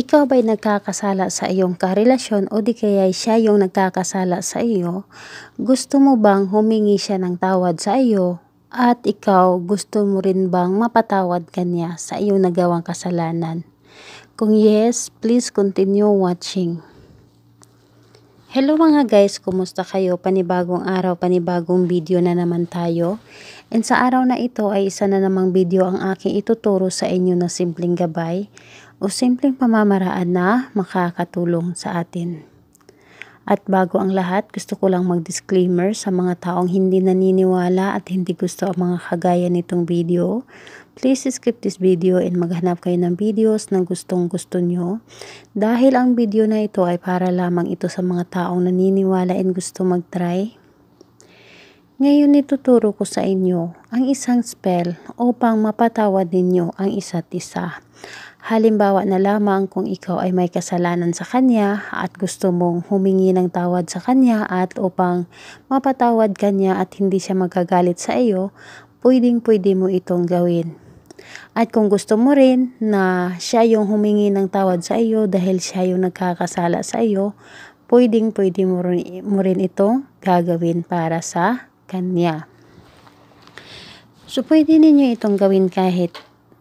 ikaw ba'y nagkakasala sa iyong karelasyon o di kaya siya yung nagkakasala sa iyo, gusto mo bang humingi siya ng tawad sa iyo at ikaw gusto mo rin bang mapatawad kanya sa iyong nagawang kasalanan? Kung yes, please continue watching. Hello mga guys, kumusta kayo? Panibagong araw, panibagong video na naman tayo. And sa araw na ito ay isa na namang video ang aking ituturo sa inyo na simpleng gabay o simpleng pamamaraan na makakatulong sa atin. At bago ang lahat, gusto ko lang mag-disclaimer sa mga taong hindi naniniwala at hindi gusto ang mga kagaya nitong video. Please skip this video and maghanap kayo ng videos na gustong-gusto nyo. Dahil ang video na ito ay para lamang ito sa mga taong naniniwala and gusto mag-try. Ngayon ituturo ko sa inyo ang isang spell upang mapatawad ninyo ang isa't isa. Halimbawa na lamang kung ikaw ay may kasalanan sa kanya at gusto mong humingi ng tawad sa kanya at upang mapatawad kanya at hindi siya magagalit sa iyo, pwedeng-pwede mo itong gawin. At kung gusto mo rin na siya yung humingi ng tawad sa iyo dahil siya yung nagkakasala sa iyo, pwedeng-pwede mo rin itong gagawin para sa kanya. So, pwede ninyo itong gawin kahit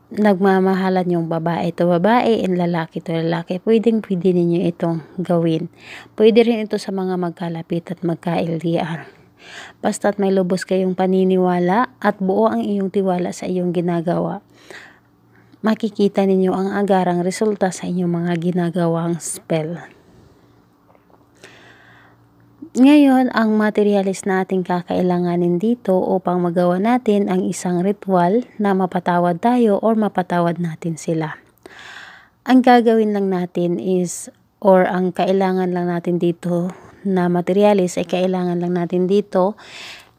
nagmamahalan yung babae to babae and lalaki to lalaki. Pwedeng-pwede ninyo itong gawin. Pwede rin ito sa mga magkalapit at magka-LDR. Basta't may lubos kayong paniniwala at buo ang iyong tiwala sa iyong ginagawa, makikita ninyo ang agarang resulta sa inyong mga ginagawang spell. Ngayon, ang materialis na ating kakailanganin dito upang magawa natin ang isang ritual na mapatawad tayo or mapatawad natin sila. Ang gagawin lang natin is, or ang kailangan lang natin dito na materialis ay kailangan lang natin dito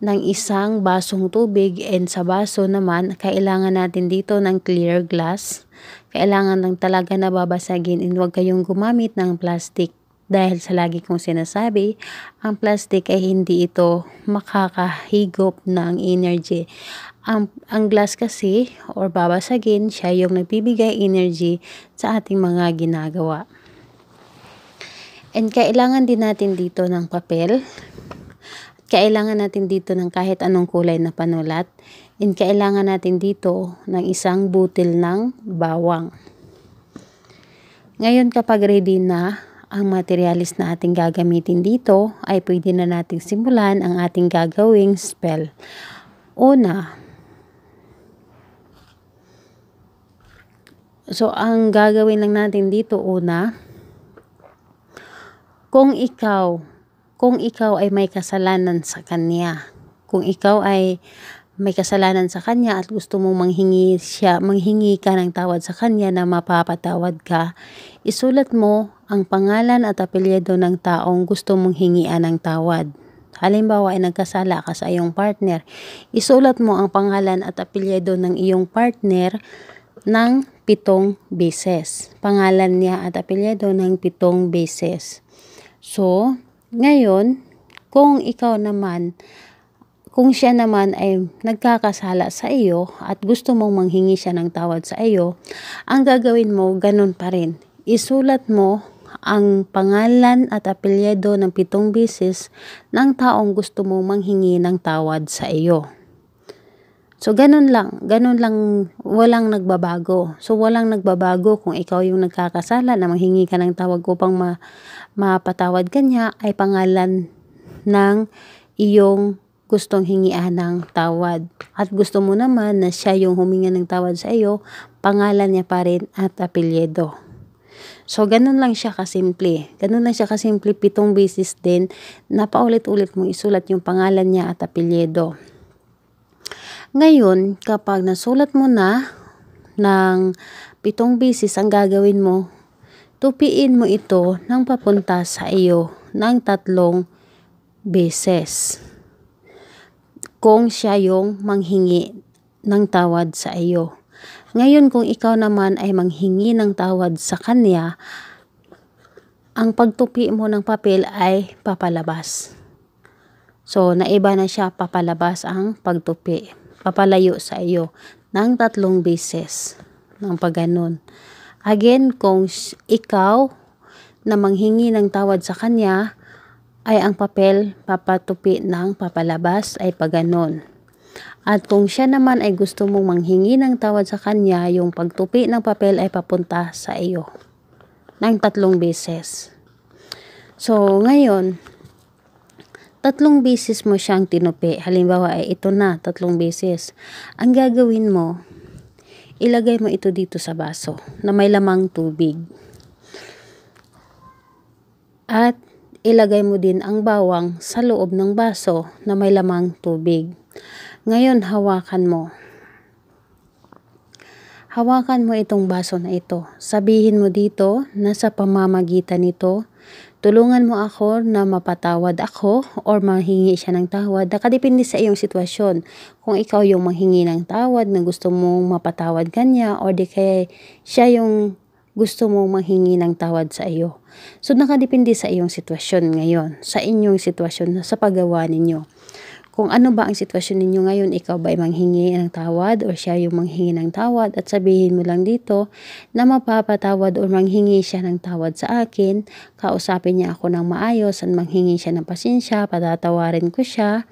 ng isang basong tubig, and sa baso naman kailangan natin dito ng clear glass. Kailangan lang talaga na babasagin and huwag kayong gumamit ng plastic. Dahil sa lagi kong sinasabi, ang plastic ay hindi ito makakahigop ng energy. Ang glass kasi, or babasagin, siya yung nagbibigay energy sa ating mga ginagawa. And kailangan din natin dito ng papel. Kailangan natin dito ng kahit anong kulay na panulat. And kailangan natin dito ng isang butil ng bawang. Ngayon kapag ready na ang materialis na ating gagamitin dito, ay pwede na nating simulan ang ating gagawing spell. Una, so ang gagawin lang natin dito kung ikaw ay may kasalanan sa kanya, kung ikaw ay may kasalanan sa kanya at gusto mong manghingi ka ng tawad sa kanya na mapapatawad ka, isulat mo ang pangalan at apelyido ng taong gusto mong hingian ng tawad. Halimbawa ay nagkasala ka sa iyong partner, isulat mo ang pangalan at apelyido ng iyong partner ng 7 beses. Pangalan niya at apelyido ng 7 beses. So, ngayon, kung siya naman ay nagkakasala sa iyo at gusto mong manghingi siya ng tawad sa iyo, ang gagawin mo, ganun pa rin. Isulat mo ang pangalan at apelyido ng 7 beses ng taong gusto mong manghingi ng tawad sa iyo. So, ganun lang, walang nagbabago. So, walang nagbabago kung ikaw yung nagkakasala na manghingi ka ng tawag upang mapatawad ka niya, ay pangalan ng iyong gustong hingian ng tawad. At gusto mo naman na siya yung huminga ng tawad sa iyo, pangalan niya pa rin at apelyido. So, ganun lang siya kasimple. 7 beses din na paulit-ulit mong isulat yung pangalan niya at apelyido. Ngayon, kapag nasulat mo na ng 7 beses, ang gagawin mo, tupiin mo ito ng papunta sa iyo ng 3 beses. Kung siya yung manghingi ng tawad sa iyo. Ngayon, kung ikaw naman ay manghingi ng tawad sa kanya, ang pagtupi mo ng papel ay papalabas. So, naiba na siya, papalabas ang pagtupi. Papalayo sa iyo ng 3 beses ng pagganon. Again, kung ikaw na manghingi ng tawad sa kanya, ay ang papel papatupi ng papalabas ay paganon. At kung siya naman ay gusto mong manghingi ng tawad sa kanya, yung pagtupi ng papel ay papunta sa iyo ng 3 beses. So, ngayon, 3 beses mo siyang tinupi. Halimbawa ay ito na, 3 beses. Ang gagawin mo, ilagay mo ito dito sa baso na may lamang tubig. At ilagay mo din ang bawang sa loob ng baso na may lamang tubig. Ngayon, hawakan mo. Hawakan mo itong baso na ito. Sabihin mo dito na sa pamamagitan nito, tulungan mo ako na mapatawad ako or manghingi siya ng tawad. Nakadepende sa iyong sitwasyon. Kung ikaw yung manghingi ng tawad na gusto mong mapatawad kanya or di kaya siya yung gusto mong manghingi ng tawad sa iyo. So, nakadepende sa iyong sitwasyon ngayon. Sa inyong sitwasyon sa paggawa ninyo. Kung ano ba ang sitwasyon ninyo ngayon, ikaw ba ay manghingi ng tawad o siya yung manghingi ng tawad at sabihin mo lang dito na mapapatawad o manghingi siya ng tawad sa akin, kausapin niya ako ng maayos at manghingi siya ng pasensya, patatawarin ko siya,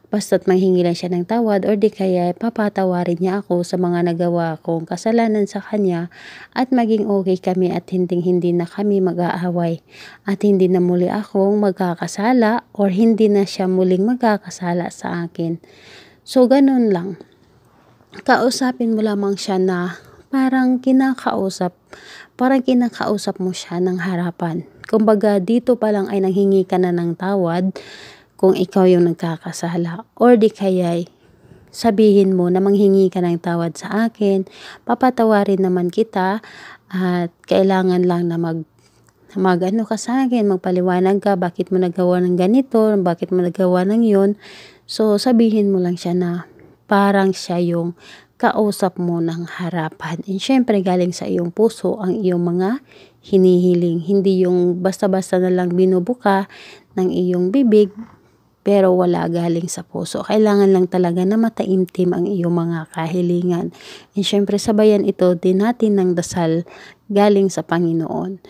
basta't manghingi lang siya ng tawad or di kaya papatawarin niya ako sa mga nagawa kong kasalanan sa kanya at maging okay kami at hindi na kami mag-aaway at hindi na muli akong magkakasala or hindi na siya muling magkakasala sa akin. So, ganun lang. Kausapin mo lamang siya na parang kinakausap mo siya ng harapan. Kumbaga, dito pa lang ay nanghingi ka na ng tawad kung ikaw yung nagkakasala or di kaya'y sabihin mo na manghingi ka ng tawad sa akin, papatawarin naman kita at kailangan lang na ano ka sa akin, magpaliwanag ka, bakit mo nagawa ng ganito, bakit mo nagawa ng yun. So, sabihin mo lang siya na parang siya yung kausap mo ng harapan. And syempre, galing sa iyong puso ang iyong mga hinihiling. Hindi yung basta-basta na lang binubuka ng iyong bibig, pero wala galing sa puso. Kailangan lang talaga na mataimtim ang iyong mga kahilingan. And syempre, sabayan ito din natin ng dasal galing sa Panginoon.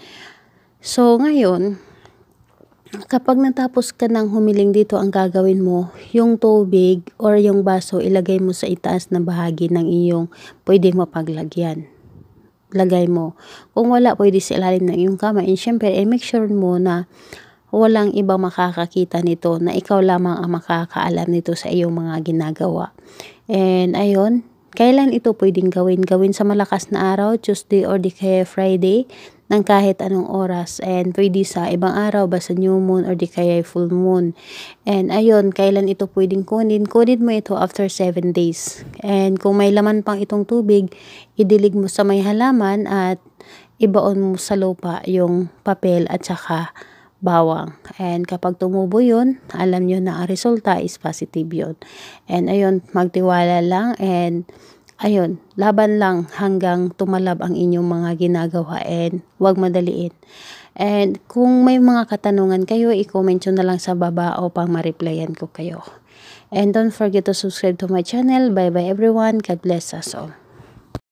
So, ngayon, kapag natapos ka ng humiling dito, ang gagawin mo, yung tubig or yung baso, ilagay mo sa itaas na bahagi ng iyong pwedeng mapaglagyan. Lagay mo. Kung wala, pwede sa ilalim ng iyong kamay. And syempre, make sure mo na walang ibang makakakita nito, na ikaw lamang ang makakaalam nito sa iyong mga ginagawa. And ayun, kailan ito pwedeng gawin? Gawin sa malakas na araw, Tuesday or di kaya Friday, ng kahit anong oras. And pwede sa ibang araw, basta new moon or di kaya full moon. And ayun, kailan ito pwedeng kunin? Kunin mo ito after 7 days. And kung may laman pang itong tubig, idilig mo sa may halaman at ibaon mo sa lupa yung papel at saka bawang. And kapag tumubo yun, alam nyo na ang resulta is positive yun. And ayun, magtiwala lang and ayun, laban lang hanggang tumalab ang inyong mga ginagawa and huwag madaliin. And kung may mga katanungan kayo, i-comment nyo na lang sa baba upang ma-replyan ko kayo. And don't forget to subscribe to my channel. Bye bye everyone. God bless us all.